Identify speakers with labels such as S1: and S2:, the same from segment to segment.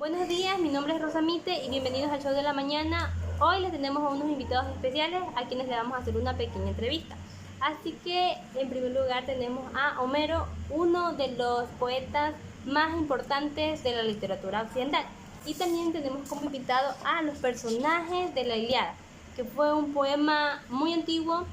S1: Buenos días, mi nombre es Rosamite y bienvenidos al show de la mañana. Hoy les tenemos a unos invitados especiales a quienes le vamos a hacer una pequeña entrevista. Así que en primer lugar tenemos a Homero, uno de los poetas más importantes de la literatura occidental. Y también tenemos como invitado a los personajes de la Ilíada, que fue un poema muy antiguo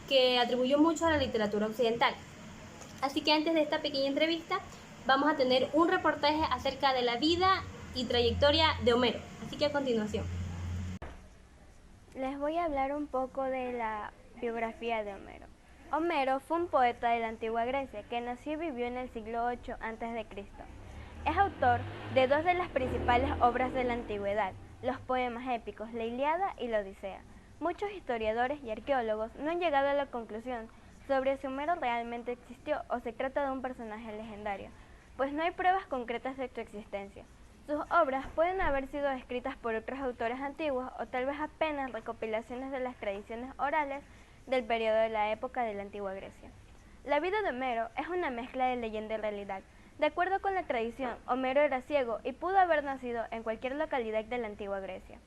S1: que atribuyó mucho a la literatura occidental. Así que antes de esta pequeña entrevista vamos a tener un reportaje acerca de la vida y trayectoria de Homero. Así que a continuación.
S2: Les voy a hablar un poco de la biografía de Homero. Homero fue un poeta de la antigua Grecia que nació y vivió en el siglo VIII a.C. Es autor de dos de las principales obras de la antigüedad, los poemas épicos La Ilíada y la Odisea. Muchos historiadores y arqueólogos no han llegado a la conclusión sobre si Homero realmente existió o se trata de un personaje legendario, pues no hay pruebas concretas de su existencia. Sus obras pueden haber sido escritas por otros autores antiguos o tal vez apenas recopilaciones de las tradiciones orales del periodo de la época de la antigua Grecia. La vida de Homero es una mezcla de leyenda y realidad. De acuerdo con la tradición, Homero era ciego y pudo haber nacido en cualquier localidad de la antigua Grecia.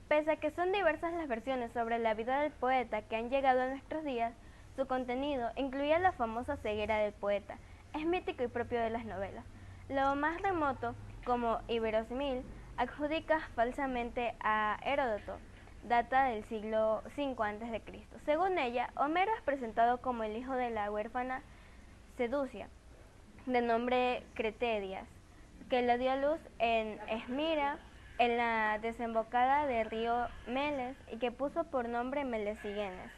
S2: Pese a que son diversas las versiones sobre la vida del poeta que han llegado a nuestros días, su contenido incluía la famosa ceguera del poeta. Es mítico y propio de las novelas. Lo más remoto, como inverosímil, adjudica falsamente a Heródoto, data del siglo V a.C. Según ella, Homero es presentado como el hijo de la huérfana Seducia, de nombre Cretedias, que le dio a luz en Esmira, en la desembocada del río Meles, y que puso por nombre Melesigenes.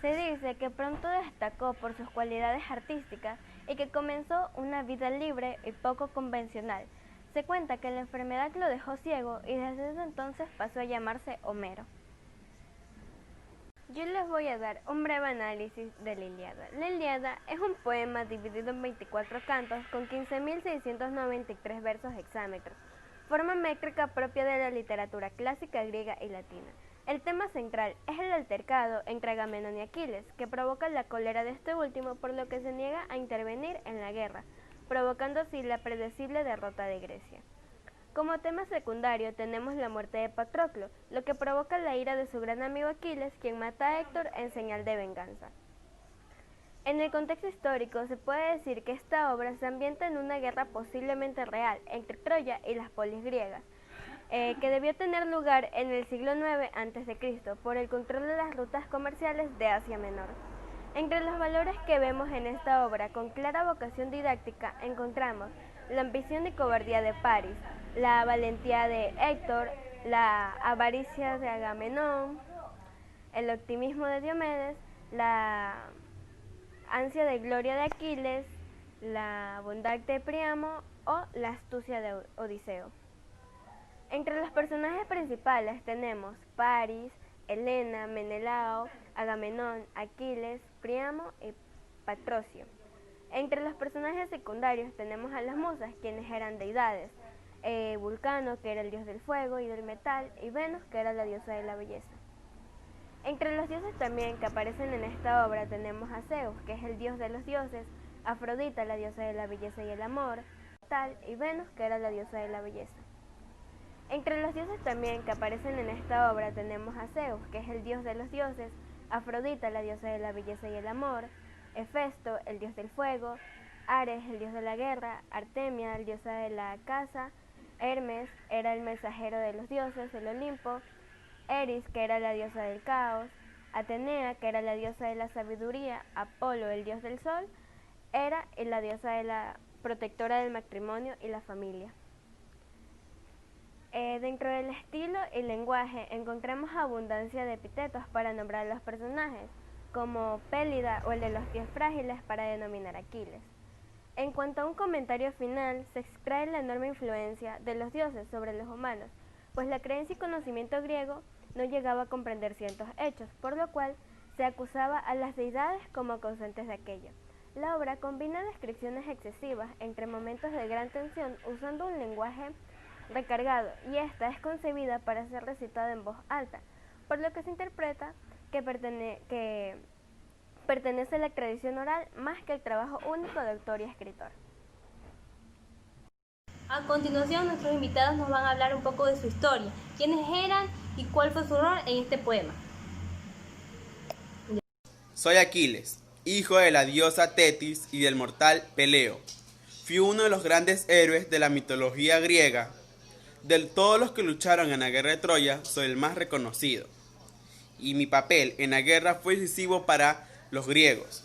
S2: Se dice que pronto destacó por sus cualidades artísticas y que comenzó una vida libre y poco convencional. Se cuenta que la enfermedad lo dejó ciego y desde ese entonces pasó a llamarse Homero. Yo les voy a dar un breve análisis de la Ilíada. La Ilíada es un poema dividido en 24 cantos con 15.693 versos hexámetros, forma métrica propia de la literatura clásica griega y latina. El tema central es el altercado entre Agamenón y Aquiles, que provoca la cólera de este último, por lo que se niega a intervenir en la guerra, provocando así la predecible derrota de Grecia. Como tema secundario tenemos la muerte de Patroclo, lo que provoca la ira de su gran amigo Aquiles, quien mata a Héctor en señal de venganza. En el contexto histórico se puede decir que esta obra se ambienta en una guerra posiblemente real entre Troya y las polis griegas, que debió tener lugar en el siglo IX a.C. por el control de las rutas comerciales de Asia Menor. Entre los valores que vemos en esta obra con clara vocación didáctica encontramos la ambición y cobardía de Paris, la valentía de Héctor, la avaricia de Agamenón, el optimismo de Diomedes, la ansia de gloria de Aquiles, la bondad de Príamo o la astucia de Odiseo. Entre los personajes principales tenemos Paris, Helena, Menelao, Agamenón, Aquiles, Príamo y Patrocio. Entre los personajes secundarios tenemos a las musas, quienes eran deidades, Vulcano, que era el dios del fuego y del metal, y Venus, que era la diosa de la belleza. Entre los dioses también que aparecen en esta obra tenemos a Zeus, que es el dios de los dioses, Afrodita, la diosa de la belleza y el amor, y Venus, que era la diosa de la belleza. Entre los dioses también que aparecen en esta obra tenemos a Zeus, que es el dios de los dioses, Afrodita, la diosa de la belleza y el amor, Hefesto, el dios del fuego, Ares, el dios de la guerra, Artemia, la diosa de la caza, Hermes era el mensajero de los dioses del Olimpo, Eris, que era la diosa del caos, Atenea, que era la diosa de la sabiduría, Apolo, el dios del sol, Hera y la diosa de la protectora del matrimonio y la familia. Dentro del estilo y lenguaje encontramos abundancia de epítetos para nombrar a los personajes, como Pélida o el de los pies frágiles para denominar a Aquiles. En cuanto a un comentario final, se extrae la enorme influencia de los dioses sobre los humanos, pues la creencia y conocimiento griego no llegaba a comprender ciertos hechos, por lo cual se acusaba a las deidades como causantes de aquello. La obra combina descripciones excesivas entre momentos de gran tensión usando un lenguaje recargado, y esta es concebida para ser recitada en voz alta, por lo que se interpreta que pertenece a la tradición oral más que al trabajo único de autor y escritor.
S1: A continuación, nuestros invitados nos van a hablar un poco de su historia, quiénes eran y cuál fue su rol en este poema.
S3: Soy Aquiles, hijo de la diosa Tetis y del mortal Peleo. Fui uno de los grandes héroes de la mitología griega. De todos los que lucharon en la guerra de Troya, soy el más reconocido. Y mi papel en la guerra fue decisivo para los griegos.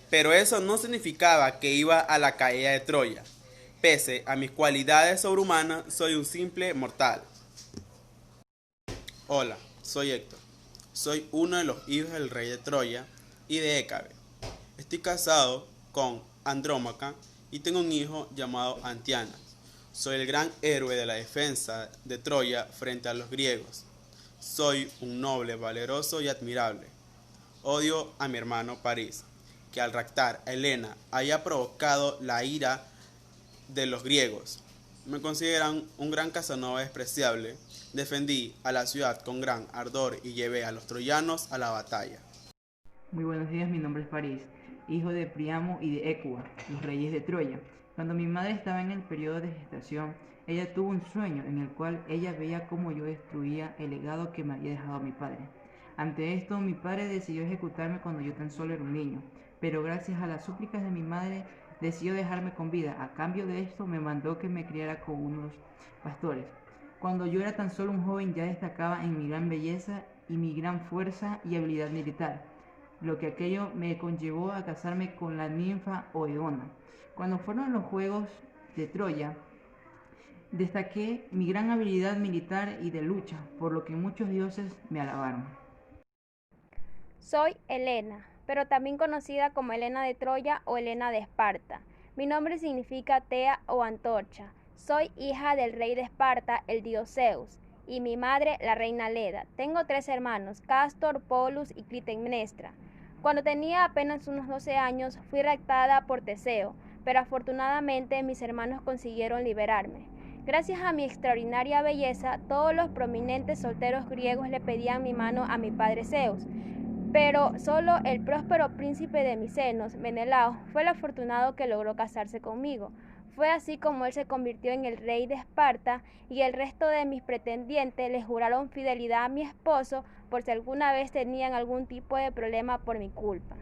S3: Pero eso no significaba que iba a la caída de Troya. Pese a mis cualidades sobrehumanas, soy un simple mortal. Hola, soy Héctor. Soy uno de los hijos del rey de Troya y de Hécabe. Estoy casado con Andrómaca y tengo un hijo llamado Antianas. Soy el gran héroe de la defensa de Troya frente a los griegos. Soy un noble, valeroso y admirable. Odio a mi hermano París, que al raptar a Helena haya provocado la ira de los griegos. Me consideran un gran Casanova despreciable. Defendí a la ciudad con gran ardor y llevé a los troyanos a la batalla.
S4: Muy buenos días, mi nombre es París, hijo de Priamo y de Écua, los reyes de Troya. Cuando mi madre estaba en el periodo de gestación, ella tuvo un sueño en el cual ella veía cómo yo destruía el legado que me había dejado mi padre. Ante esto, mi padre decidió ejecutarme cuando yo tan solo era un niño, pero gracias a las súplicas de mi madre, decidió dejarme con vida. A cambio de esto, me mandó que me criara con unos pastores. Cuando yo era tan solo un joven, ya destacaba en mi gran belleza y mi gran fuerza y habilidad militar, lo que aquello me conllevó a casarme con la ninfa Oeona. Cuando fueron los Juegos de Troya, destaqué mi gran habilidad militar y de lucha, por lo que muchos dioses me alabaron.
S2: Soy Helena, pero también conocida como Helena de Troya o Helena de Esparta. Mi nombre significa tea o antorcha. Soy hija del rey de Esparta, el dios Zeus, y mi madre, la reina Leda. Tengo 3 hermanos, Castor, Polus y Clitemnestra. Cuando tenía apenas unos 12 años, fui raptada por Teseo, pero afortunadamente mis hermanos consiguieron liberarme. Gracias a mi extraordinaria belleza, todos los prominentes solteros griegos le pedían mi mano a mi padre Zeus, pero solo el próspero príncipe de Micenos, Menelao, fue el afortunado que logró casarse conmigo. Fue así como él se convirtió en el rey de Esparta y el resto de mis pretendientes le juraron fidelidad a mi esposo por si alguna vez tenían algún tipo de problema por mi culpa.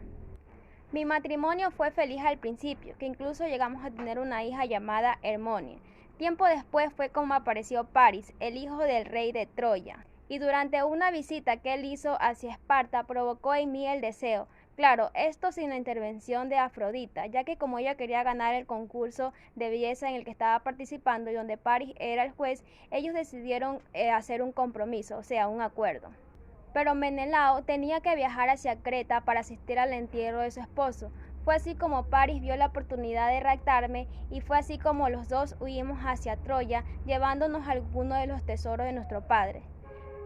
S2: Mi matrimonio fue feliz al principio, que incluso llegamos a tener una hija llamada Hermónea. Tiempo después fue como apareció París, el hijo del rey de Troya, y durante una visita que él hizo hacia Esparta provocó en mí el deseo. Claro, esto sin la intervención de Afrodita, ya que como ella quería ganar el concurso de belleza en el que estaba participando y donde París era el juez, ellos decidieron hacer un compromiso, o sea, un acuerdo. Pero Menelao tenía que viajar hacia Creta para asistir al entierro de su esposo. Fue así como París vio la oportunidad de raptarme y fue así como los dos huimos hacia Troya, llevándonos algunos de los tesoros de nuestro padre.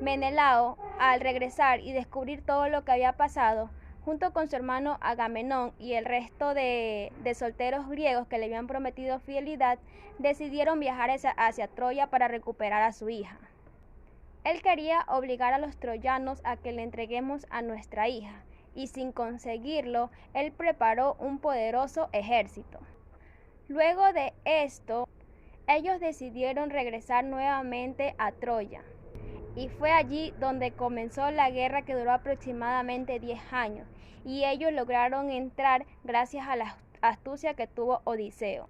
S2: Menelao, al regresar y descubrir todo lo que había pasado, junto con su hermano Agamenón y el resto de solteros griegos que le habían prometido fidelidad, decidieron viajar hacia Troya para recuperar a su hija. Él quería obligar a los troyanos a que le entreguemos a nuestra hija, y sin conseguirlo, él preparó un poderoso ejército. Luego de esto, ellos decidieron regresar nuevamente a Troya, y fue allí donde comenzó la guerra que duró aproximadamente 10 años, y ellos lograron entrar gracias a la astucia que tuvo Odiseo.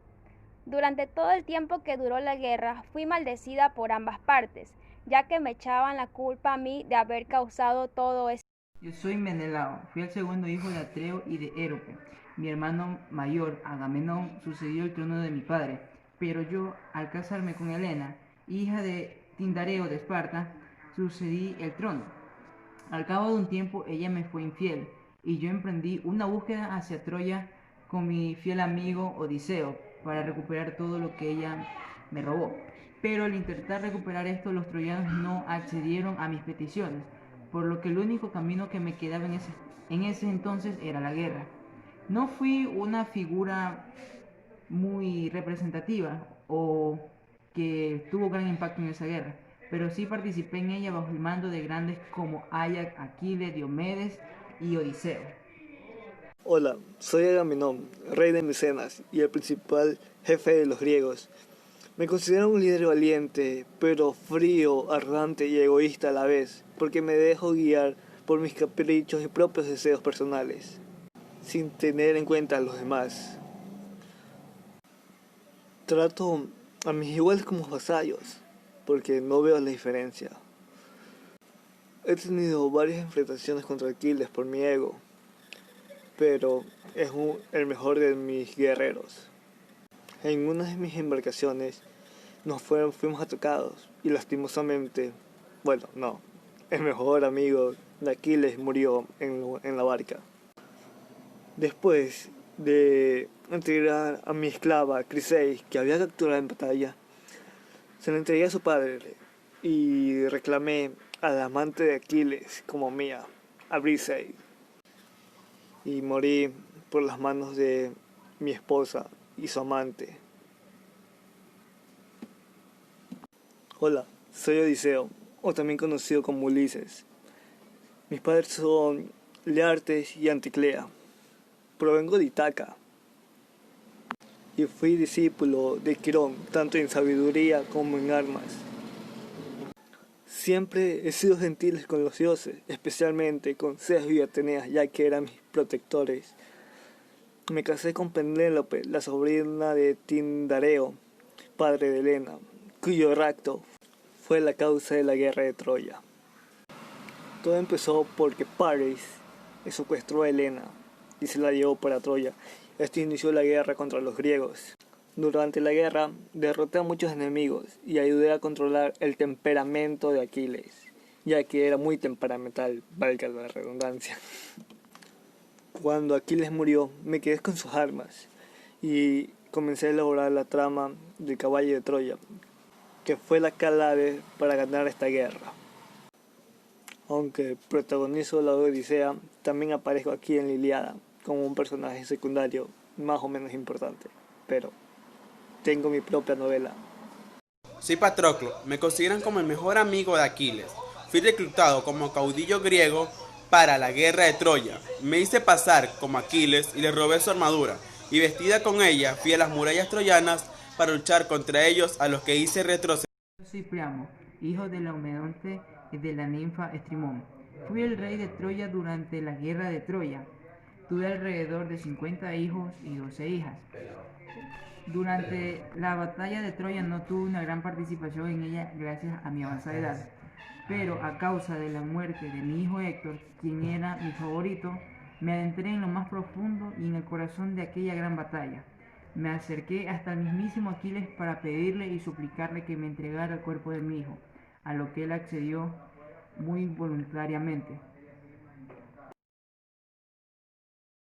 S2: Durante todo el tiempo que duró la guerra, fui maldecida por ambas partes, ya que me echaban la culpa a mí de haber causado todo eso.
S4: Yo soy Menelao, fui el segundo hijo de Atreo y de Érope. Mi hermano mayor, Agamenón, sucedió el trono de mi padre, pero yo, al casarme con Helena, hija de Tindareo de Esparta, sucedí el trono. Al cabo de un tiempo ella me fue infiel, y yo emprendí una búsqueda hacia Troya con mi fiel amigo Odiseo, para recuperar todo lo que ella me robó. Pero al intentar recuperar esto, los troyanos no accedieron a mis peticiones, por lo que el único camino que me quedaba en ese entonces era la guerra. No fui una figura muy representativa o que tuvo gran impacto en esa guerra, pero sí participé en ella bajo el mando de grandes como Áyax, Aquiles, Diomedes y Odiseo.
S5: Hola, soy Agamenón, rey de Micenas y el principal jefe de los griegos. Me considero un líder valiente, pero frío, arrogante y egoísta a la vez, porque me dejo guiar por mis caprichos y propios deseos personales, sin tener en cuenta a los demás. Trato a mis iguales como vasallos, porque no veo la diferencia. He tenido varias enfrentaciones contra Aquiles por mi ego, pero es el mejor de mis guerreros. En una de mis embarcaciones fuimos atacados y lastimosamente, el mejor amigo de Aquiles murió en la barca. Después de entregar a mi esclava Criseis, que había capturado en batalla, se la entregué a su padre y reclamé al amante de Aquiles como mía, a Briseis, y morí por las manos de mi esposa y su amante. Hola, soy Odiseo, o también conocido como Ulises. Mis padres son Leartes y Anticlea. Provengo de Itaca y fui discípulo de Quirón, tanto en sabiduría como en armas. Siempre he sido gentil con los dioses, especialmente con Zeus y Atenea, ya que eran mis protectores. Me casé con Penélope, la sobrina de Tindareo, padre de Helena, cuyo rapto fue la causa de la guerra de Troya. Todo empezó porque Paris secuestró a Helena y se la llevó para Troya. Esto inició la guerra contra los griegos. Durante la guerra derroté a muchos enemigos y ayudé a controlar el temperamento de Aquiles, ya que era muy temperamental, valga la redundancia. Cuando Aquiles murió, me quedé con sus armas y comencé a elaborar la trama del caballo de Troya, que fue la clave para ganar esta guerra. Aunque protagonizo la Odisea, también aparezco aquí en la Ilíada como un personaje secundario más o menos importante, pero tengo mi propia novela.
S3: Soy Patroclo, me consideran como el mejor amigo de Aquiles. Fui reclutado como caudillo griego para la guerra de Troya. Me hice pasar como Aquiles y le robé su armadura, y vestida con ella fui a las murallas troyanas para luchar contra ellos, a los que hice retroceder.
S4: Yo soy Priamo, hijo de Laomedonte y de la ninfa Estrimón. Fui el rey de Troya durante la guerra de Troya. Tuve alrededor de 50 hijos y 12 hijas. Durante la batalla de Troya no tuve una gran participación en ella gracias a mi avanzada edad, pero a causa de la muerte de mi hijo Héctor, quien era mi favorito, me adentré en lo más profundo y en el corazón de aquella gran batalla. Me acerqué hasta el mismísimo Aquiles para pedirle y suplicarle que me entregara el cuerpo de mi hijo, a lo que él accedió muy voluntariamente.